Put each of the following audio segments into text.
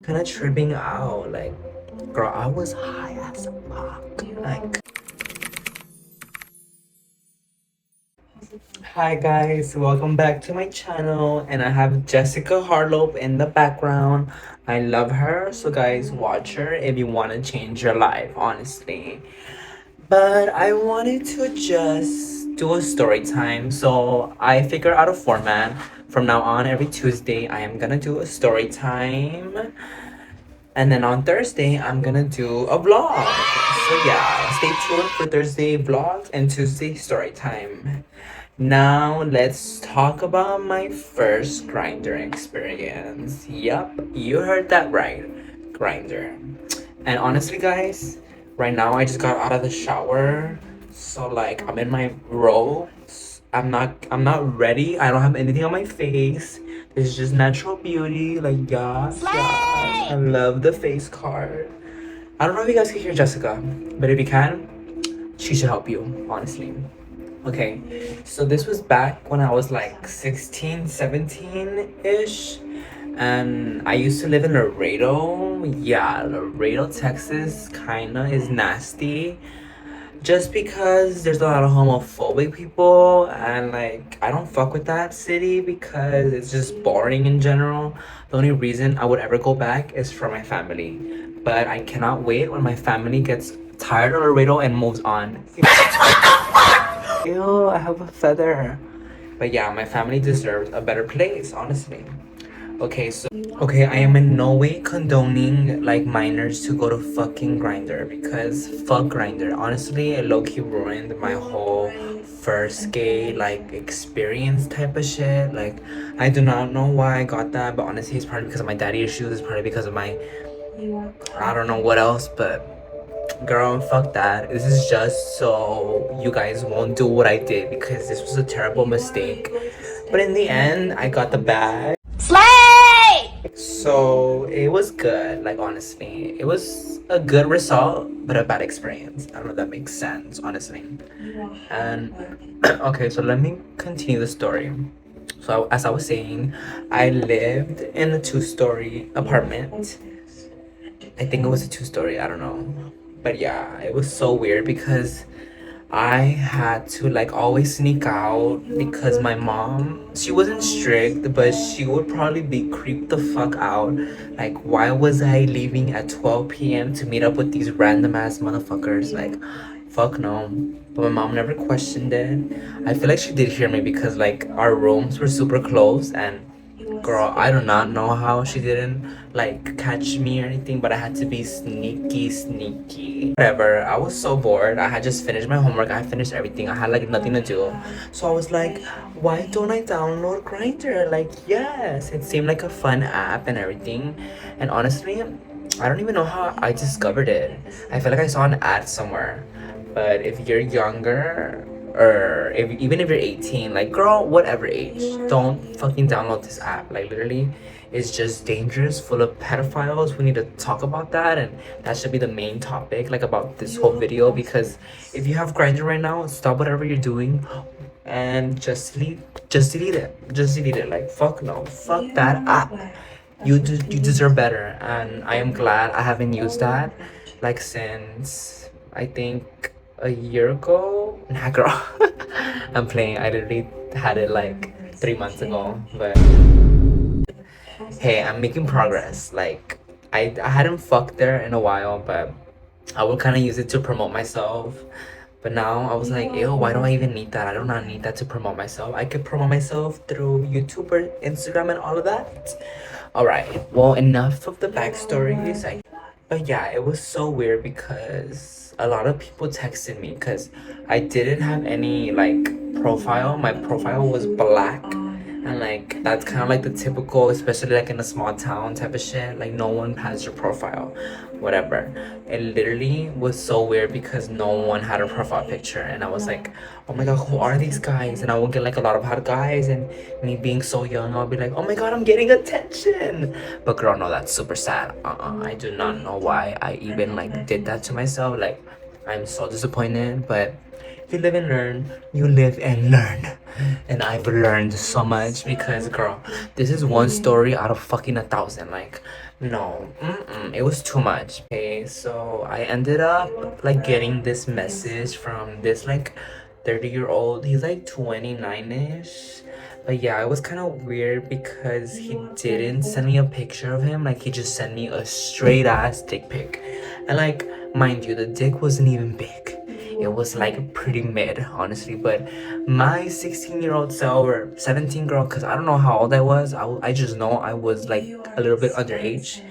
kind of tripping out. Like, girl, I was high as fuck. Like, hi guys, welcome back to my channel, and I have Jessica Harlow in the background. I love her, so guys, watch her if you want to change your life, honestly. But I wanted to just do a story time, so I figured out a format. From now on, every Tuesday, I am gonna do a story time. And then on Thursday, I'm gonna do a vlog. So yeah, stay tuned for Thursday vlogs and Tuesday story time. Now let's talk about my first Grinder experience. Yup, you heard that right. Grinder. And honestly guys, right now I just got out of the shower. So like I'm in my robes. I'm not ready. I don't have anything on my face. It's just natural beauty. Like yes, yes. I love the face card. I don't know if you guys can hear Jessica, but if you can, she should help you, honestly. Okay, so this was back when I was like 16, 17-ish. And I used to live in Laredo. Yeah, Laredo, Texas kinda is nasty. Just because there's a lot of homophobic people, and like I don't fuck with that city because it's just boring in general. The only reason I would ever go back is for my family. But I cannot wait when my family gets tired of Laredo and moves on. Ew, I have a feather. But yeah, my family deserves a better place, honestly. Okay, I am in no way condoning like minors to go to fucking Grinder because fuck Grinder. Honestly, it low-key ruined my whole first gay like experience type of shit. Like I do not know why I got that, but honestly it's probably because of my daddy issues, it's probably because of my I don't know what else, but girl, fuck that. This is just so you guys won't do what I did because this was a terrible mistake. But in the end, I got the bag. So it was good, like honestly. It was a good result, but a bad experience. I don't know if that makes sense, honestly. And okay, so let me continue the story. So as I was saying, I lived in a two-story apartment. I think it was a two-story, I don't know. But yeah, it was so weird because I had to like always sneak out because my mom, she wasn't strict, but she would probably be creeped the fuck out. Like, why was I leaving at 12 p.m. to meet up with these random ass motherfuckers? Like, fuck no. But my mom never questioned it. I feel like she did hear me because like our rooms were super close, and girl, I do not know how she didn't like catch me or anything, but I had to be sneaky, sneaky. Whatever, I was so bored. I had just finished my homework. I had finished everything. I had like nothing to do. So I was like, why don't I download Grindr? Like, yes, it seemed like a fun app and everything. And honestly, I don't even know how I discovered it. I feel like I saw an ad somewhere. But if you're younger, or even if you're 18, like girl, whatever age, don't fucking download this app. Like literally, it's just dangerous, full of pedophiles. We need to talk about that, and that should be the main topic, like about this whole video. Because if you have Grindr right now, stop whatever you're doing and just delete it. Just delete it. Like fuck no, fuck that app. You deserve better, and I am glad I haven't used that like since I think a year ago. Nah, girl. I'm playing. I literally had it like 3 months ago. But hey, I'm making progress. Like, I hadn't fucked there in a while, but I would kind of use it to promote myself. But now I was like, ew, why do I even need that? I do not need that to promote myself. I could promote myself through YouTube or Instagram and all of that. Alright, well, enough of the backstories. But yeah, it was so weird because a lot of people texted me because I didn't have any like profile. My profile was black. And like that's kind of like the typical, especially like in a small town type of shit. Like no one has your profile, whatever. It literally was so weird because no one had a profile picture, and I was like, oh my god, who are these guys? And I would get like a lot of hot guys, and me being so young, I'll be like, oh my god, I'm getting attention. But girl, no, that's super sad. I do not know why I even like did that to myself. Like I'm so disappointed, but You live and learn. You live and learn. And I've learned so much because, girl, this is one story out of fucking 1,000. Like, no, it was too much. Okay, so I ended up like getting this message from this like 30-year-old. He's like 29-ish. But yeah, it was kind of weird because he didn't send me a picture of him. Like, he just sent me a straight ass dick pic. And like, mind you, the dick wasn't even big. It was like pretty mid, honestly. But my 16-year-old self or 17 girl, because I don't know how old I was, I just know I was like a little bit underage.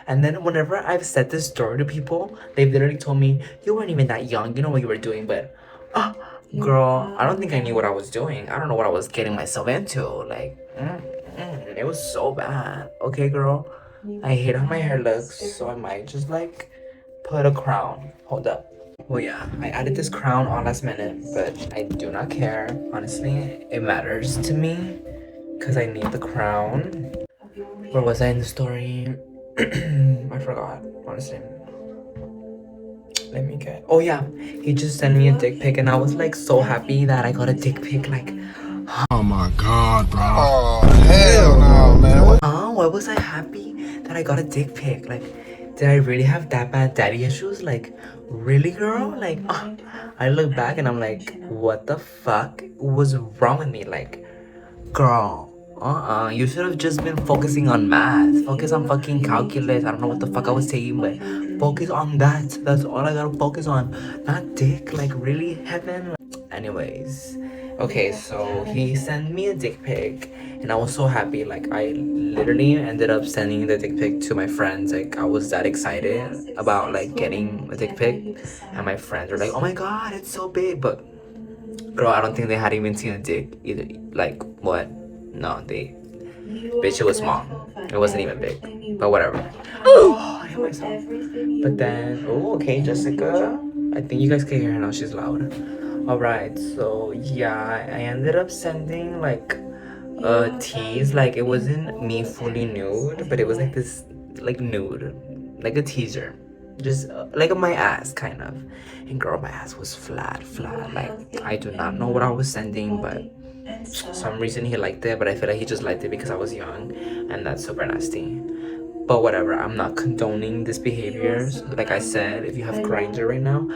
And then whenever I've said this story to people, they've literally told me, you weren't even that young, you know what you were doing. But uh, girl, I don't think I knew what I was doing. I don't know what I was getting myself into. Like, it was so bad. Okay, girl, I hate how my hair looks, so I might just like put a crown. Hold up. Well, yeah, I added this crown on last minute, but I do not care. Honestly, it matters to me because I need the crown. Where was I in the story? I forgot, honestly. Let me get. Oh, yeah, he just sent me a dick pic, and I was like so happy that I got a dick pic. Like, oh my god, bro. Oh, hell no, man. why was I happy that I got a dick pic? Like, did I really have that bad daddy issues? Like, really, girl? Like, I look back and I'm like, what the fuck was wrong with me? Like, girl, you should have just been focusing on math. Focus on fucking calculus. I don't know what the fuck I was saying, but focus on that. That's all I gotta focus on. Not dick. Like, really, heaven? Anyways, okay, so he sent me a dick pic, and I was so happy. Like, I literally ended up sending the dick pic to my friends. Like, I was that excited about like getting a dick pic, and my friends were like, "Oh my god, it's so big!" But girl, I don't think they had even seen a dick either. Like, what? No, they. Bitch, it was small. It wasn't even big. But whatever. Oh, I hit myself. But then, oh, okay, Jessica. I think you guys can hear her now. She's loud. Alright, so yeah, I ended up sending like a tease. Like, it wasn't me fully nude, but it was like this, like nude, like a teaser. Just like my ass, kind of. And girl, my ass was flat. Like, I do not know what I was sending, but some reason he liked it. But I feel like he just liked it because I was young, and that's super nasty. But whatever, I'm not condoning this behavior. So like I said, if you have Grindr right now,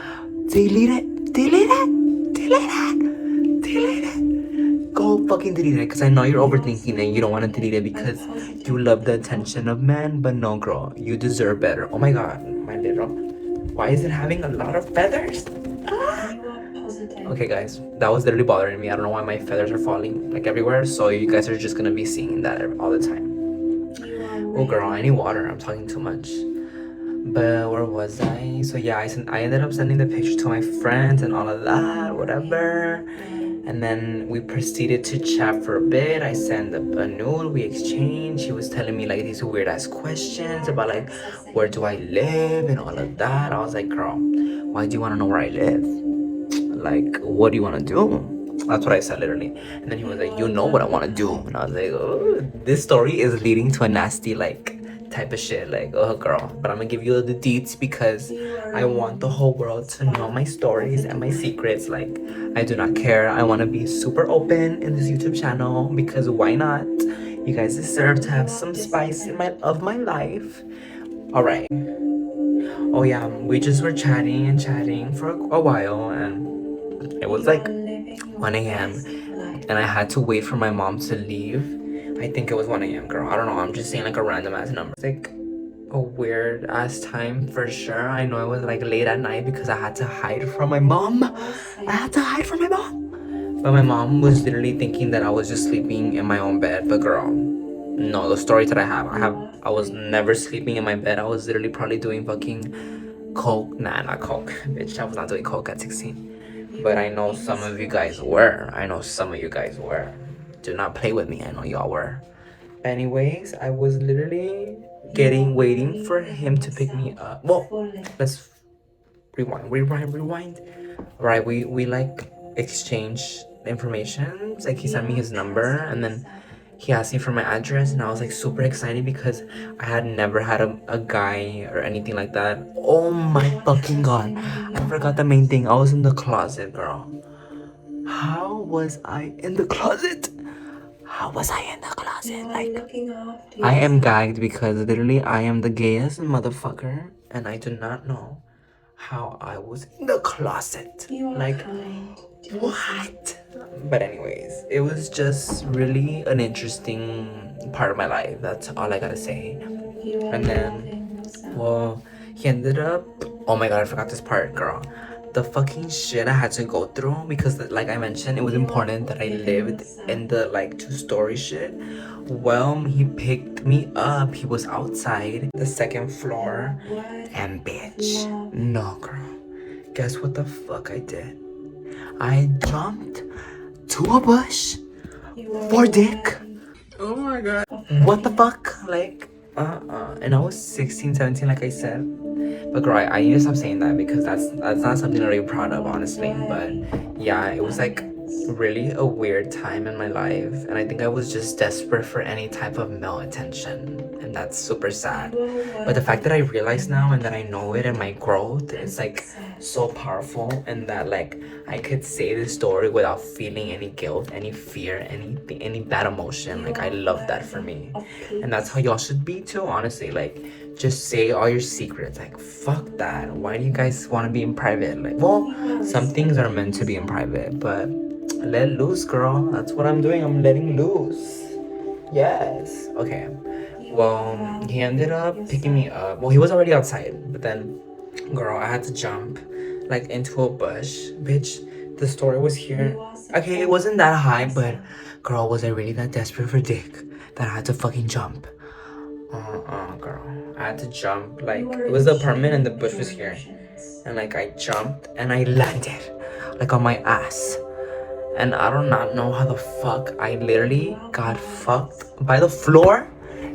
delete it, delete it, delete it, delete it. Go fucking delete it, because I know you're overthinking and you don't want to delete it because you love the attention of men. But no, girl, you deserve better. Oh my god, my little. Why is it having a lot of feathers? Okay, guys, that was literally bothering me. I don't know why my feathers are falling like everywhere. So you guys are just gonna be seeing that all the time. Oh, girl, I need water. I'm talking too much. But where was I? So yeah, I ended up sending the picture to my friends and all of that, whatever. And then we proceeded to chat for a bit. I sent a nude, we exchanged. He was telling me like these weird ass questions about like where do I live and all of that. I was like, girl, why do you want to know where I live? Like, what do you want to do? That's what I said literally. And then he was like, you know what I want to do. And I was like, oh, this story is leading to a nasty like type of shit. Like, oh girl, but I'm gonna give you the deets because I want the whole world to know my stories and my secrets. Like, I do not care. I want to be super open in this YouTube channel because why not? You guys deserve to have some spice in my life. All right. Oh yeah, we just were chatting and chatting for a while, and it was like 1 a.m. and I had to wait for my mom to leave. I think it was 1 a.m. girl. I don't know. I'm just saying like a random ass number. It's like a weird ass time for sure. I know it was like late at night because I had to hide from my mom. But my mom was literally thinking that I was just sleeping in my own bed. But girl, no, the stories that I was never sleeping in my bed. I was literally probably doing fucking coke. Nah, not coke. Bitch, I was not doing coke at 16. But I know some of you guys were. Do not play with me. I know y'all were. Anyways, I was literally waiting for him to pick me up. Well, let's rewind. Right, we like exchanged information. Like, he sent me his number, and then he asked me for my address, and I was like super excited because I had never had a guy or anything like that. Oh my fucking god, I forgot the main thing. I was in the closet, girl. How was I in the closet? How was I in the closet? Like, I am gagged because literally I am the gayest motherfucker and I do not know how I was in the closet. Like, what? But anyways, it was just really an interesting part of my life. That's all I gotta say. And then, well, he ended up. Oh my god, I forgot this part, girl. The fucking shit I had to go through because, like I mentioned, it was important that I lived in the like two-story shit. Well, he picked me up. He was outside the second floor, and bitch, no, girl. Guess what the fuck I did? I jumped to a bush for dick. Oh my god. What the fuck? Like, and I was 16, 17, like I said. But girl, I need to stop saying that because that's not something I'm really proud of, honestly. But yeah, it was like really a weird time in my life, and I think I was just desperate for any type of male attention, and that's super sad. But the fact that I realize now and that I know it and my growth is like so powerful, and that like I could say this story without feeling any guilt, any fear, any bad emotion. Like I love that for me, and that's how y'all should be too, honestly. Like just say all your secrets. Like fuck that. Why do you guys want to be in private? Like, well, some things are meant to be in private, but let loose, girl. That's what I'm doing. I'm letting loose. Yes. Okay. Well, he ended up picking me up. Well, he was already outside, but then, girl, I had to jump like into a bush. Bitch, the story was here. Okay, it wasn't that high, but girl, was I really that desperate for dick that I had to fucking jump? Girl. I had to jump. Like, it was the apartment and the bush was here. And like, I jumped and I landed like on my ass. And I do not know how the fuck I literally got fucked by the floor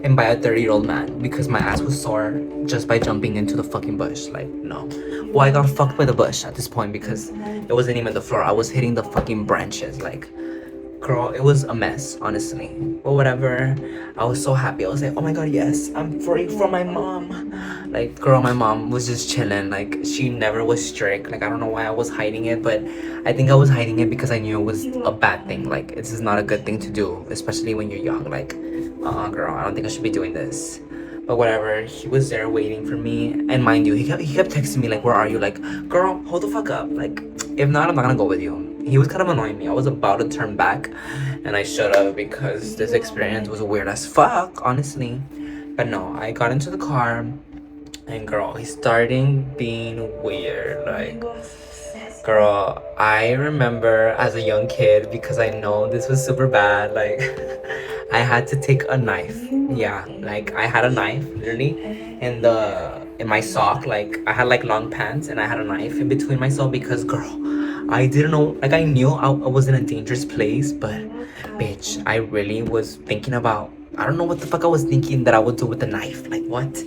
and by a 30-year-old man because my ass was sore just by jumping into the fucking bush. Like, no. Well, I got fucked by the bush at this point because it wasn't even the floor. I was hitting the fucking branches. Like, girl, it was a mess, honestly. But whatever. I was so happy. I was like, oh my god, yes, I'm free from my mom. Like, girl, my mom was just chilling. Like, she never was strict. Like, I don't know why I was hiding it, but I think I was hiding it because I knew it was a bad thing. Like, it's just not a good thing to do, especially when you're young. Like, girl, I don't think I should be doing this. But whatever, he was there waiting for me. And mind you, he kept texting me, like, where are you? Like, girl, hold the fuck up. Like, if not, I'm not gonna go with you. He was kind of annoying me. I was about to turn back, and I should have because this experience was weird as fuck, honestly. But no, I got into the car, and girl, he's starting being weird. Like, girl, I remember as a young kid, because I know this was super bad, like, I had to take a knife. Yeah, like, I had a knife, literally, in my sock. Like, I had, like, long pants, and I had a knife in between myself because, girl, I didn't know, like, I knew I was in a dangerous place, but, bitch, I really was thinking about, I don't know what the fuck I was thinking that I would do with the knife. Like, what?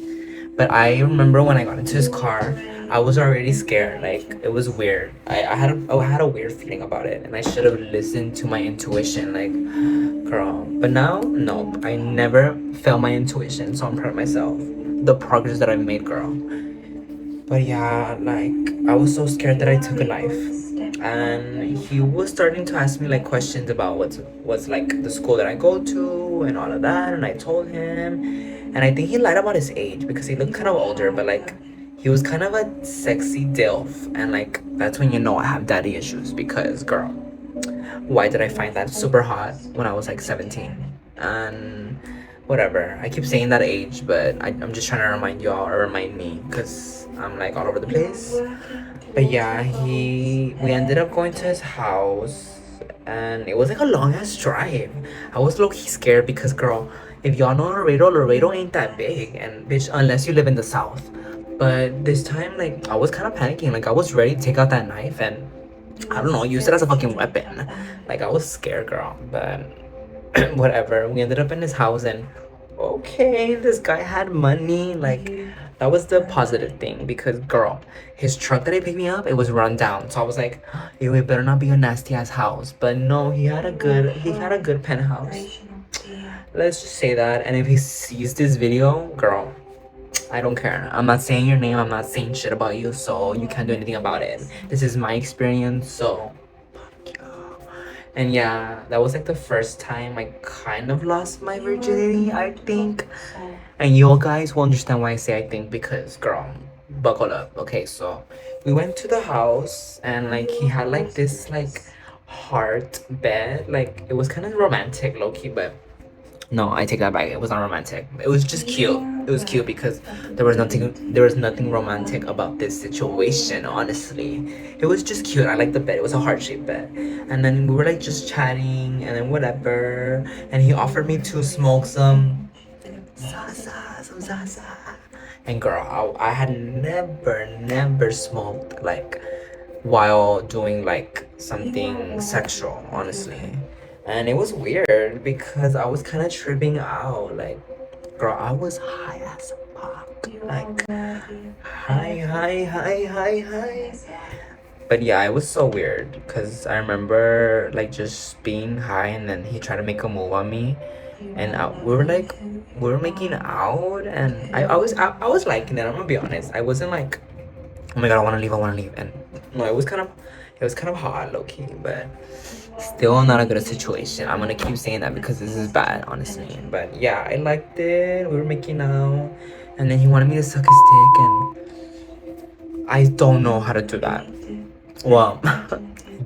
But I remember when I got into his car, I was already scared. Like, it was weird. I had a weird feeling about it, and I should have listened to my intuition. Like, girl. But now, no, I never felt my intuition, so I'm proud of myself. The progress that I made, girl. But yeah, like, I was so scared that I took a knife. And he was starting to ask me like questions about what's like the school that I go to and all of that, and I told him, and I think he lied about his age because he looked kind of older, but like he was kind of a sexy DILF, and like that's when you know I have daddy issues because, girl, why did I find that super hot when I was like 17? And whatever, I keep saying that age, but I'm just trying to remind y'all or remind me because I'm like all over the place. But yeah, we ended up going to his house, and it was like a long ass drive. I was low key scared because, girl, if y'all know Laredo ain't that big, and bitch, unless you live in the south. But this time, like, I was kind of panicking. Like, I was ready to take out that knife and I don't know, use it as a fucking weapon. Like, I was scared, girl. But whatever. We ended up in his house, and okay, this guy had money. Like, that was the positive thing because, girl, his truck that he picked me up, it was run down. So I was like, yo, it better not be a nasty ass house. But no, he had a good penthouse. Let's just say that. And if he sees this video, girl, I don't care. I'm not saying your name. I'm not saying shit about you, so you can't do anything about it. This is my experience, so fuck you. And yeah, that was like the first time I kind of lost my virginity, I think. And you guys will understand why I say I think, because girl, buckle up. Okay, so we went to the house and like he had like this like heart bed. Like it was kind of romantic, low key, but no, I take that back. It was not romantic. It was just cute. It was cute because there was nothing romantic about this situation, honestly. It was just cute. I liked the bed. It was a heart-shaped bed. And then we were like just chatting and then whatever. And he offered me to smoke some Zaza. And girl, I had never smoked like while doing like something sexual, honestly. And it was weird because I was kind of tripping out. Like, girl, I was high as fuck. Like, high. But yeah, it was so weird because I remember like just being high and then he tried to make a move on me. And we were making out. And I was liking it. I'm gonna be honest. I wasn't like, oh my god, I want to leave. And no, it was kind of hot, low key, but still not a good situation. I'm gonna keep saying that because this is bad, honestly. But yeah, I liked it. We were making out, and then he wanted me to suck his dick, and I don't know how to do that. Well,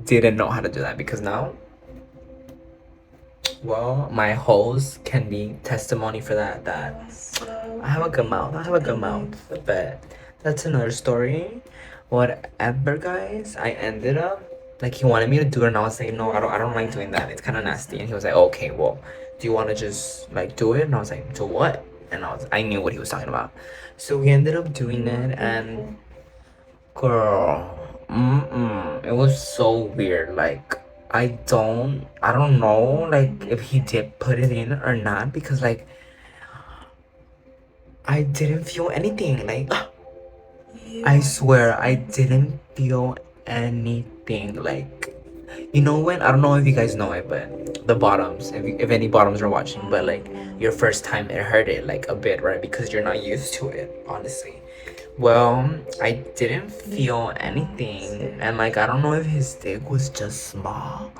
didn't know how to do that because now, well, my hoes can be testimony for that. That I have a good mouth. But that's another story. Whatever, guys. I ended up like he wanted me to do it, and I was like, no, I don't like doing that. It's kind of nasty. And he was like, okay, well, do you want to just like do it? And I was like, do what? And I knew what he was talking about. So we ended up doing it, and girl, it was so weird. Like I don't know, like if he did put it in or not, because like I didn't feel anything. Like I swear I didn't feel anything. Like, you know when, I don't know if you guys know it, but the bottoms, if any bottoms are watching, but like your first time it hurt it like a bit, right? Because you're not used to it, honestly. Well, I didn't feel anything, and like I don't know if his dick was just small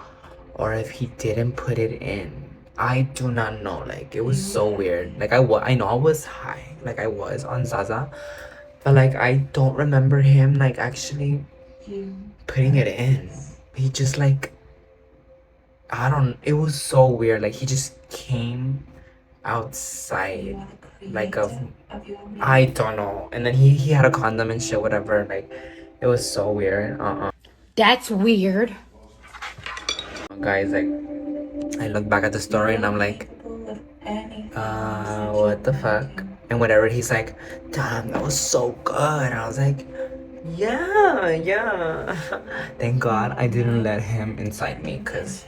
or if he didn't put it in. I do not know. Like it was so weird. Like I know I was high, like I was on Zaza, but like I don't remember him like actually putting it in. He just like, I don't, it was so weird. Like he just came outside like of, I don't know. And then he had a condom and shit, whatever. Like it was so weird. That's weird. Guys, like I look back at the story and I'm like, what the fuck? And whatever, he's like, damn, that was so good. And I was like, yeah. Thank God I didn't let him inside me, because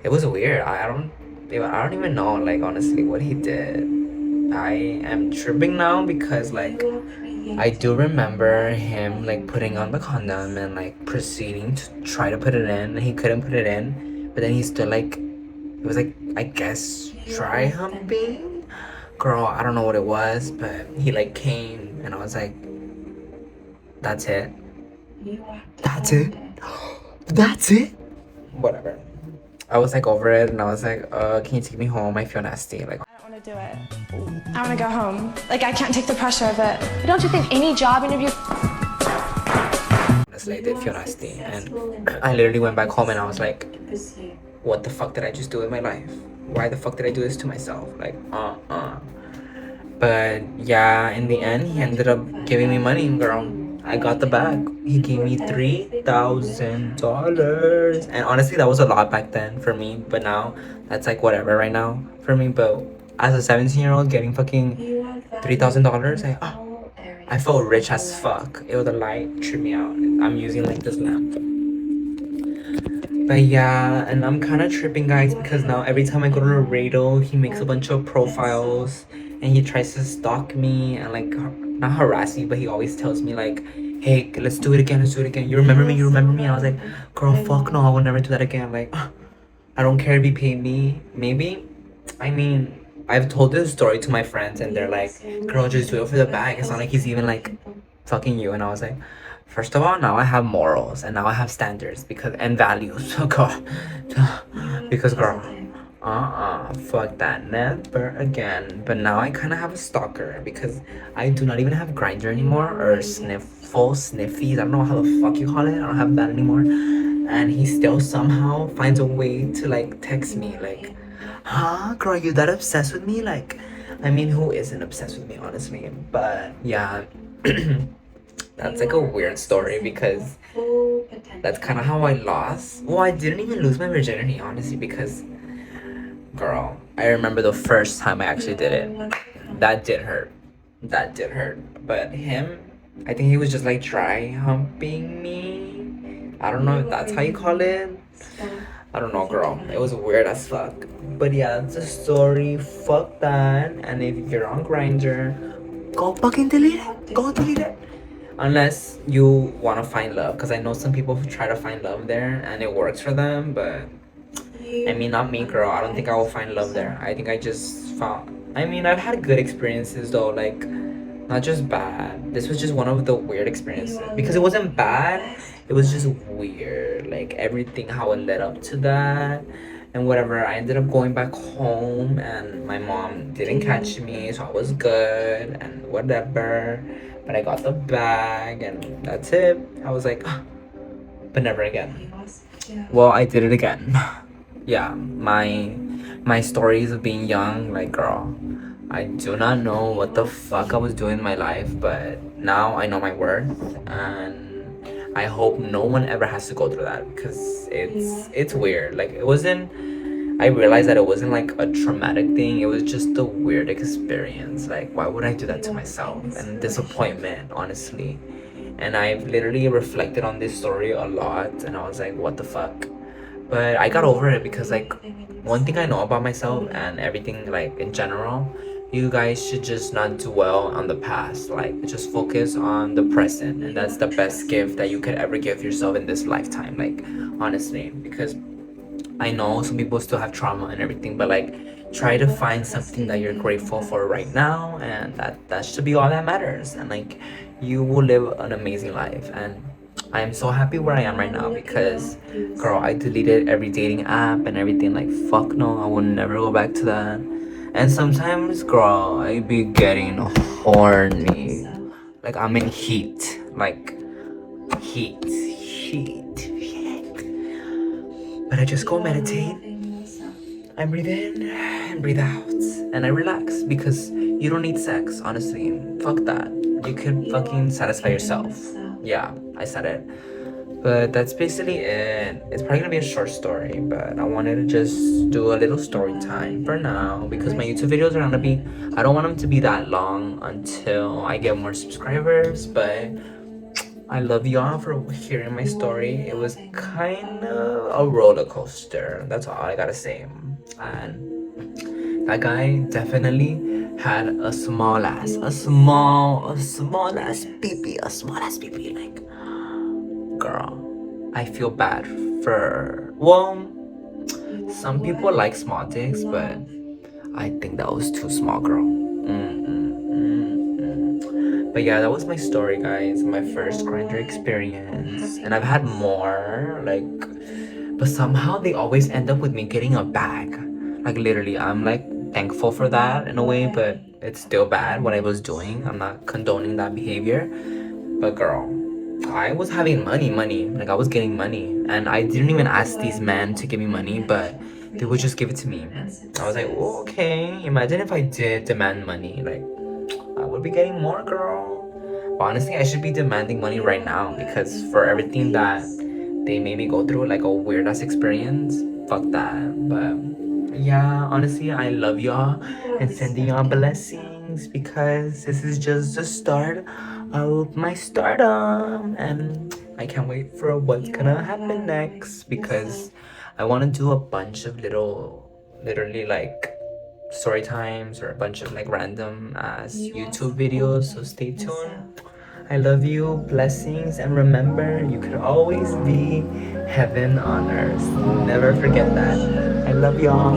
it was weird. I don't even know, like, honestly, what he did. I am tripping now because like I do remember him like putting on the condom and like proceeding to try to put it in, and he couldn't put it in, but then he still like, it was like, I guess, try humping. Girl, I don't know what it was, but he like came and I was like, that's it. That's it. That's it. Whatever. I was like over it and I was like, can you take me home? I feel nasty. Like, I don't want to do it. I want to go home. Like, I can't take the pressure of it. But don't you think any job interview... honestly, I did feel nasty. And I literally went back home and I was like, what the fuck did I just do with my life? Why the fuck did I do this to myself? Like, But yeah, in the end, he ended up giving me money, girl. I got the bag. He gave me $3,000. And honestly, that was a lot back then for me. But now, that's like whatever right now for me. But as a 17-year-old getting fucking $3,000, I felt rich as fuck. It was, the light tripped me out. I'm using like this lamp. But yeah, and I'm kind of tripping, guys, because now every time I go to the radio, he makes a bunch of profiles and he tries to stalk me and like not harass me, but he always tells me like, hey, let's do it again. You remember me? And I was like, girl, fuck no, I will never do that again. Like, I don't care if you pay me. Maybe, I mean, I've told this story to my friends and they're like, girl, just do it for the bag. It's not like he's even like fucking you. And I was like, First of all, now I have morals and now I have standards and values. God, because girl, fuck that, never again. But now I kind of have a stalker because I do not even have Grindr anymore or sniffies. I don't know how the fuck you call it. I don't have that anymore. And he still somehow finds a way to like text me like, huh, girl, you that obsessed with me? Like, I mean, who isn't obsessed with me, honestly? But yeah. That's like a weird story because that's kind of how I lost. Well, I didn't even lose my virginity, honestly, because, girl, I remember the first time I actually did it. That did hurt. That did hurt. But him, I think he was just like dry humping me. I don't know if that's how you call it. I don't know, girl. It was weird as fuck. But yeah, it's a story. Fuck that. And if you're on Grindr, go fucking delete it. Go delete it. Unless you want to find love, because I know some people try to find love there and it works for them, but I mean, not me, girl. I don't think I will find love there. I think I just found, I mean, I've had good experiences though, like not just bad. This was just one of the weird experiences because it wasn't bad, it was just weird, like everything how it led up to that and whatever. I ended up going back home and my mom didn't catch me, so I was good and whatever. But I got the bag and that's it. I was like, but never again. Well, I did it again. Yeah, my stories of being young, like, girl, I do not know what the fuck I was doing in my life, but now I know my worth, and I hope no one ever has to go through that because it's weird. Like, it wasn't. I realized that it wasn't like a traumatic thing. It was just a weird experience. Like, why would I do that to myself? And disappointment, honestly. And I've literally reflected on this story a lot, and I was like, what the fuck? But I got over it because, like, one thing I know about myself and everything, like, in general, you guys should just not dwell on the past. Like, just focus on the present. And that's the best gift that you could ever give yourself in this lifetime. Like, honestly, because I know some people still have trauma and everything, but like try to find something that you're grateful for right now, and that should be all that matters. And like you will live an amazing life. And I am so happy where I am right now because, girl, I deleted every dating app and everything. Like, fuck no, I will never go back to that. And sometimes, girl, I be getting horny. Like I'm in heat. Like heat. But I just go meditate. I breathe in and breathe out. And I relax because you don't need sex, honestly. Fuck that. You could fucking satisfy yourself. Yeah, I said it. But that's basically it. It's probably gonna be a short story, but I wanted to just do a little story time for now because my YouTube videos are gonna be, I don't want them to be that long until I get more subscribers, but I love y'all for hearing my story. It was kind of a roller coaster. That's all I gotta say. And that guy definitely had a small ass pee. Like, girl, I feel bad for. Well, some people like small dicks, but I think that was too small, girl. But yeah, that was my story, guys. My first Grindr experience. And I've had more, like, but somehow they always end up with me getting a bag. Like, literally, I'm like thankful for that in a way, but it's still bad what I was doing. I'm not condoning that behavior. But girl, I was having money. Like, I was getting money. And I didn't even ask these men to give me money, but they would just give it to me. I was like, oh, okay. Imagine if I did demand money. Like, I would be getting more, girl. But honestly, I should be demanding money right now because for everything that they made me go through, like a weird ass experience, fuck that. But yeah, honestly, I love y'all and sending y'all blessings because this is just the start of my stardom, and I can't wait for what's gonna happen next because I want to do a bunch of literally like story times or a bunch of like random ass YouTube videos, so stay tuned. I love you, blessings, and remember, you could always be heaven on earth. Never forget that. I love y'all.